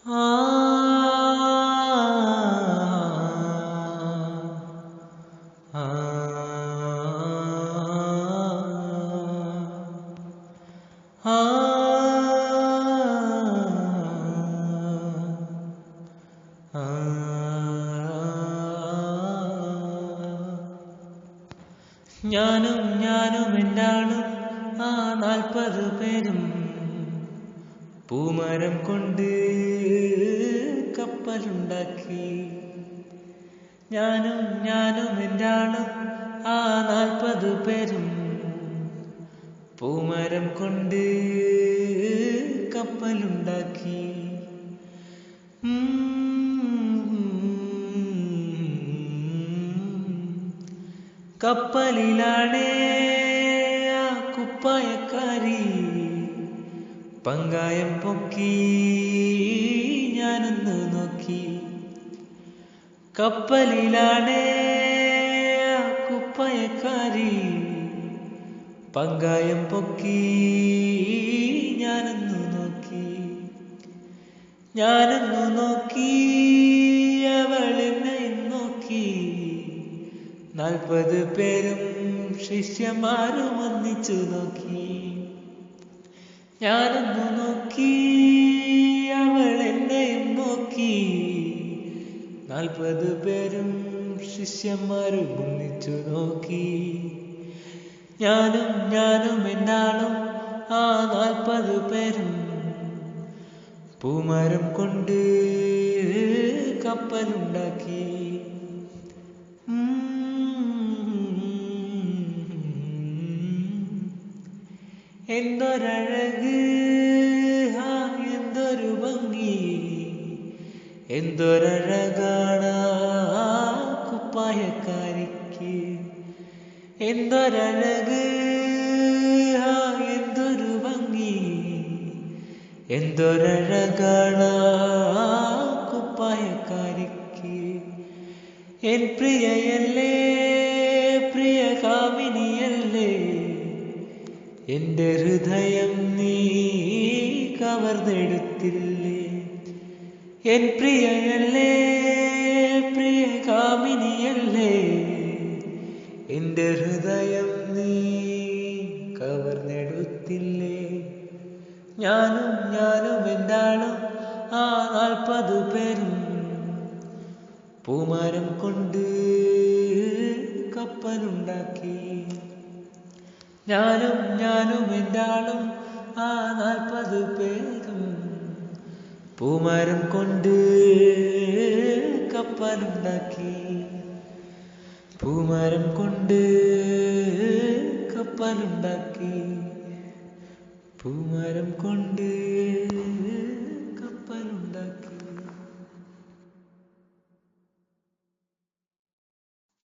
ആ ആ ആ ഞാനും എന്നാളും ആ 40 പേരും പൂമരം കൊണ്ട് കപ്പലുണ്ടാക്കി. ഞാനും എന്നാളും ആ 40 പേരും പൂമരം കൊണ്ട് കപ്പലുണ്ടാക്കി. കപ്പലിലാണേ ആ കുപ്പായക്കാരി പങ്കായം പൊക്കി ഞാനൊന്ന് നോക്കി. കപ്പലിലാണേ ആ കുപ്പായക്കാരി പങ്കായം പൊക്കി ഞാനൊന്ന് നോക്കി. അവളെന്നെ നോക്കി. 40 പേരും ശിഷ്യന്മാരും ഒന്നിച്ചു നോക്കി. ഞാനൊന്നു നോക്കി, അവളെന്നെയും നോക്കി. 40 പേരും ശിഷ്യന്മാരും ഒന്നിച്ചു നോക്കി. ഞാനും എന്നാളും ആ 40 പേരും പൂമരം കൊണ്ട് കപ്പലുണ്ടാക്കി. എന്തൊരഴക്, എന്തൊരു ഭംഗി, എന്തൊരഴകാണ് കുപ്പായക്കാരിക്ക്. എന്തൊരഴക്, എന്തൊരു ഭംഗി, എന്തൊരഴകാണ് കുപ്പായക്കാരിക്ക്. എൻ പ്രിയയല്ലേ, പ്രിയ കാമിനിയല്ലേ, എന്റെ ഹൃദയം നീ കവർന്നെടുത്തില്ലേ. എൻ പ്രിയയല്ലേ, പ്രിയ കാമിനിയല്ലേ, എന്റെ ഹൃദയം നീ കവർന്നെടുത്തില്ലേ. ഞാനും എന്നാളും ആ 40 പേരും പൂമരം കൊണ്ട് കപ്പലുണ്ടാക്കി. ഞാനും എന്നാളും ആ 40 പേരും പൂമരം കൊണ്ട് കപ്പലുണ്ടാക്കി. പൂമരം കൊണ്ട് കപ്പലുണ്ടാക്കി. പൂമരം കൊണ്ട്